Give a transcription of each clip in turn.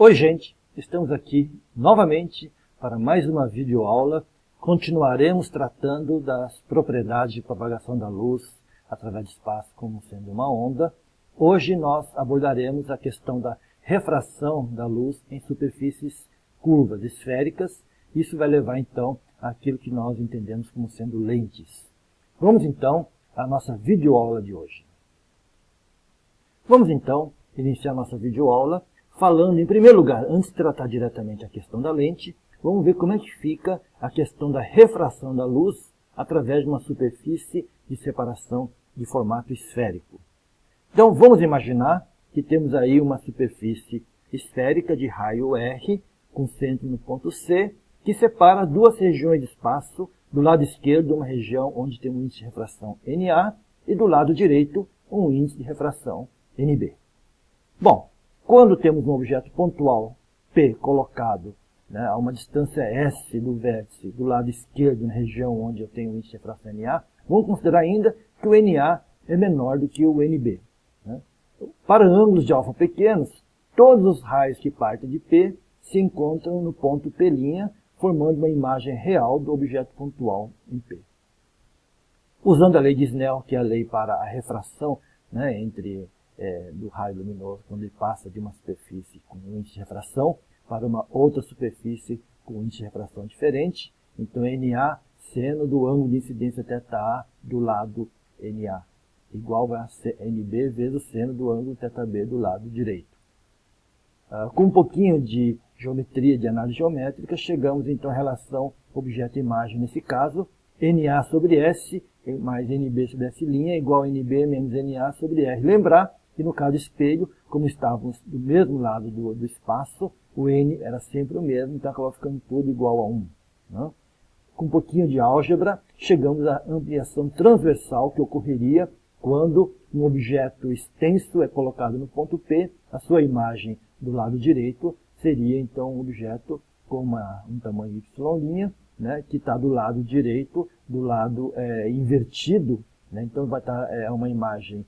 Oi gente, estamos aqui novamente para mais uma videoaula. Continuaremos tratando das propriedades de propagação da luz através do espaço como sendo uma onda. Hoje nós abordaremos a questão da refração da luz em superfícies curvas, esféricas. Isso vai levar então àquilo que nós entendemos como sendo lentes. Vamos então à nossa videoaula de hoje. Vamos então iniciar nossa videoaula falando, em primeiro lugar, antes de tratar diretamente a questão da lente, vamos ver como é que fica a questão da refração da luz através de uma superfície de separação de formato esférico. Então, vamos imaginar que temos aí uma superfície esférica de raio R, com centro no ponto C, que separa duas regiões de espaço, do lado esquerdo uma região onde tem um índice de refração NA, e do lado direito um índice de refração NB. Bom, quando temos um objeto pontual P colocado a uma distância S do vértice do lado esquerdo, na região onde eu tenho o índice de refração NA, vamos considerar ainda que o NA é menor do que o NB. Para ângulos de alfa pequenos, todos os raios que partem de P se encontram no ponto P', formando uma imagem real do objeto pontual em P. Usando a lei de Snell, que é a lei para a refração do raio luminoso, quando ele passa de uma superfície com um índice de refração para uma outra superfície com um índice de refração diferente, então NA seno do ângulo de incidência θA do lado NA, igual a NB vezes o seno do ângulo θB do lado direito. Com um pouquinho de geometria, de análise geométrica, chegamos então à relação objeto-imagem, nesse caso, NA sobre S mais NB sobre S' é igual a NB menos NA sobre R. Lembrar que no caso do espelho, como estávamos do mesmo lado do espaço, o N era sempre o mesmo, então acabou ficando tudo igual a 1. Com um pouquinho de álgebra, chegamos à ampliação transversal que ocorreria quando um objeto extenso é colocado no ponto P, a sua imagem do lado direito seria então um objeto com um tamanho Y', que está do lado direito, do lado invertido, então vai estar uma imagem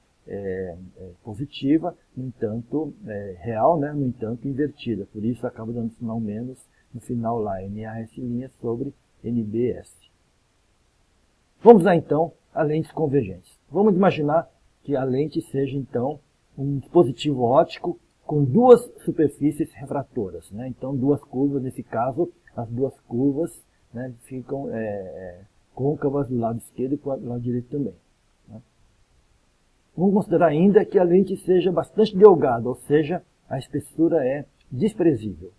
positiva, no entanto, real, no entanto, invertida. Por isso acaba dando sinal menos no final lá, NAS' sobre NBS. Vamos lá então a lentes convergentes. Vamos imaginar que a lente seja então um dispositivo óptico com duas superfícies refratoras. Então duas curvas, nesse caso, as duas curvas ficam côncavas do lado esquerdo e do lado direito também. Vamos considerar ainda que a lente seja bastante delgada, ou seja, a espessura é desprezível.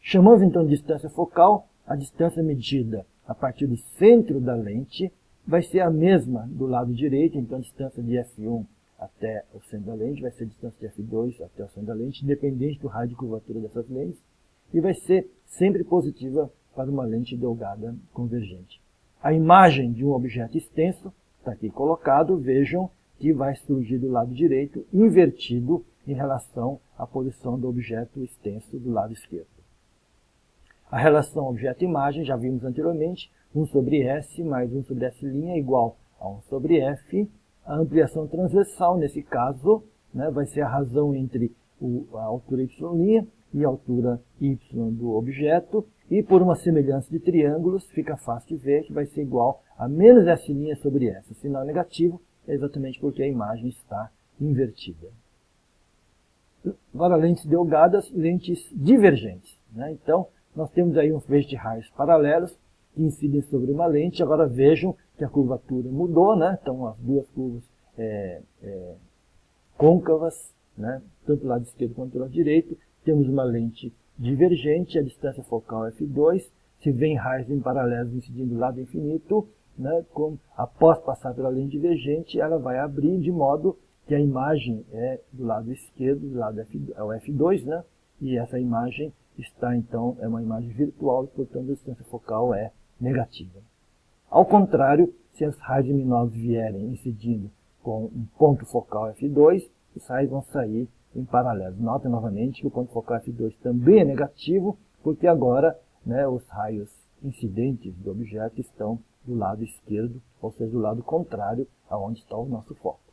Chamamos então de distância focal, a distância medida a partir do centro da lente vai ser a mesma do lado direito, então a distância de F1 até o centro da lente vai ser a distância de F2 até o centro da lente, independente do raio de curvatura dessas lentes, e vai ser sempre positiva para uma lente delgada convergente. A imagem de um objeto extenso está aqui colocado, vejam que vai surgir do lado direito, invertido em relação à posição do objeto extenso do lado esquerdo. A relação objeto-imagem, já vimos anteriormente, 1 sobre S mais 1 sobre S' é igual a 1 sobre F. A ampliação transversal, nesse caso, vai ser a razão entre a altura Y' e a altura Y do objeto, e por uma semelhança de triângulos, fica fácil de ver que vai ser igual a menos S' sobre S. O sinal negativo é exatamente porque a imagem está invertida. Agora, lentes delgadas, lentes divergentes. Então, nós temos aí um feixe de raios paralelos que incidem sobre uma lente. Agora vejam que a curvatura mudou, então as duas curvas côncavas, tanto do lado esquerdo quanto do lado direito. Temos uma lente divergente, a distância focal é F2, se vem raios em paralelos incidindo do lado infinito, após passar pela lente divergente, ela vai abrir de modo que a imagem é do lado esquerdo, do lado é o F2, e essa imagem está então, é uma imagem virtual, e portanto a distância focal é negativa. Ao contrário, se as raios luminosos vierem incidindo com um ponto focal F2, os raios vão sair em paralelo. Notem novamente que o ponto focal F2 também é negativo, porque agora os raios incidentes do objeto estão do lado esquerdo, ou seja, do lado contrário aonde está o nosso foco.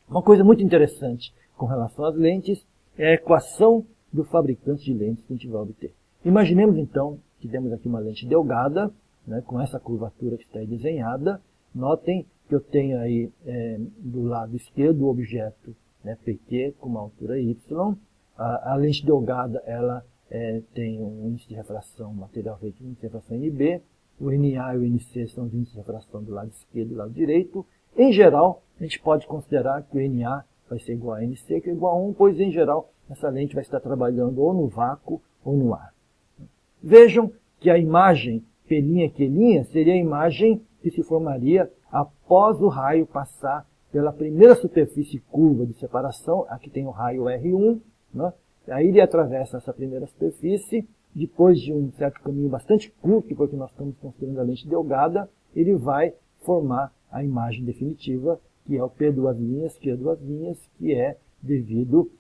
Uma coisa muito interessante com relação às lentes é a equação do fabricante de lentes que a gente vai obter. Imaginemos então que temos aqui uma lente delgada, né, com essa curvatura que está aí desenhada. Notem que eu tenho aí do lado esquerdo o objeto, né, PT com uma altura y. A lente delgada ela tem um índice de refração, material feito de índice de refração NB. O NA e o NC são os índices de refração do lado esquerdo e do lado direito. Em geral, a gente pode considerar que o NA vai ser igual a NC, que é igual a 1, pois em geral essa lente vai estar trabalhando ou no vácuo ou no ar. Vejam que a imagem P', seria a imagem que se formaria após o raio passar pela primeira superfície curva de separação. Aqui tem o raio R1, né? Aí ele atravessa essa primeira superfície, depois de um certo caminho bastante curto, porque nós estamos construindo a lente delgada, ele vai formar a imagem definitiva, que é o P2', Q2', que é devido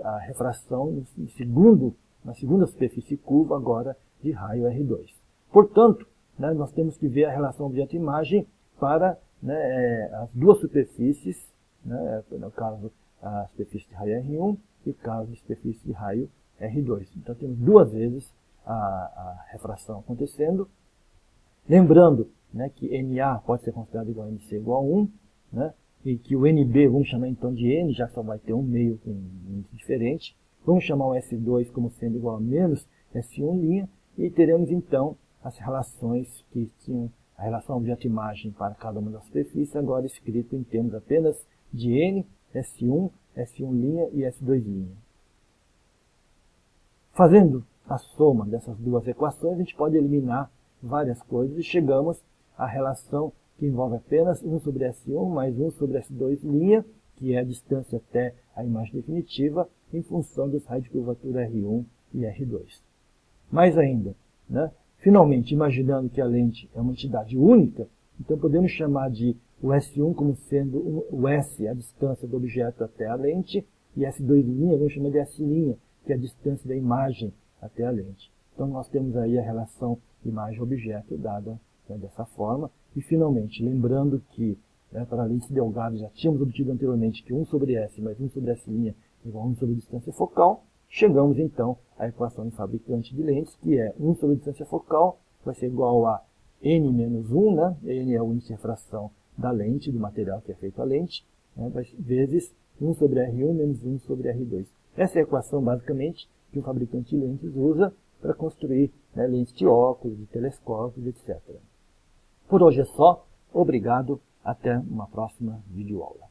à refração na segunda superfície curva agora de raio R2. Portanto, né, nós temos que ver a relação objeto-imagem para, né, as duas superfícies, né, no caso a superfície de raio R1 e o caso de superfície de raio R2. Então temos duas vezes a refração acontecendo. Lembrando, né, que NA pode ser considerado igual a NC igual a 1, né, e que o NB vamos chamar então de N, já só vai ter um meio com um índice diferente. Vamos chamar o S2 como sendo igual a menos S1', e teremos então as relações que tinham a relação objeto-imagem para cada uma das superfícies, agora escrito em termos apenas de N, S1, S1' e S2'. Fazendo a soma dessas duas equações, a gente pode eliminar várias coisas e chegamos à relação que envolve apenas 1 sobre S1 mais 1 sobre S2', que é a distância até a imagem definitiva, em função dos raios de curvatura R1 e R2. Mais ainda, né, finalmente, imaginando que a lente é uma entidade única, então podemos chamar de o S1 como sendo o S, a distância do objeto até a lente, e S2', vamos chamar de S', que é a distância da imagem até a lente. Então nós temos aí a relação imagem-objeto dada, né, dessa forma. E finalmente, lembrando que, né, para a lente delgada já tínhamos obtido anteriormente que 1 sobre S mais 1 sobre S' igual a 1 sobre a distância focal, chegamos então à equação do fabricante de lentes, que é 1 sobre a distância focal, vai ser igual a N menos 1, né? N é o índice de refração da lente, do material que é feito a lente, né, vezes 1 sobre R1 menos 1 sobre R2. Essa é a equação, basicamente, que o fabricante de lentes usa para construir, né, lentes de óculos, de telescópios, etc. Por hoje é só. Obrigado. Até uma próxima videoaula.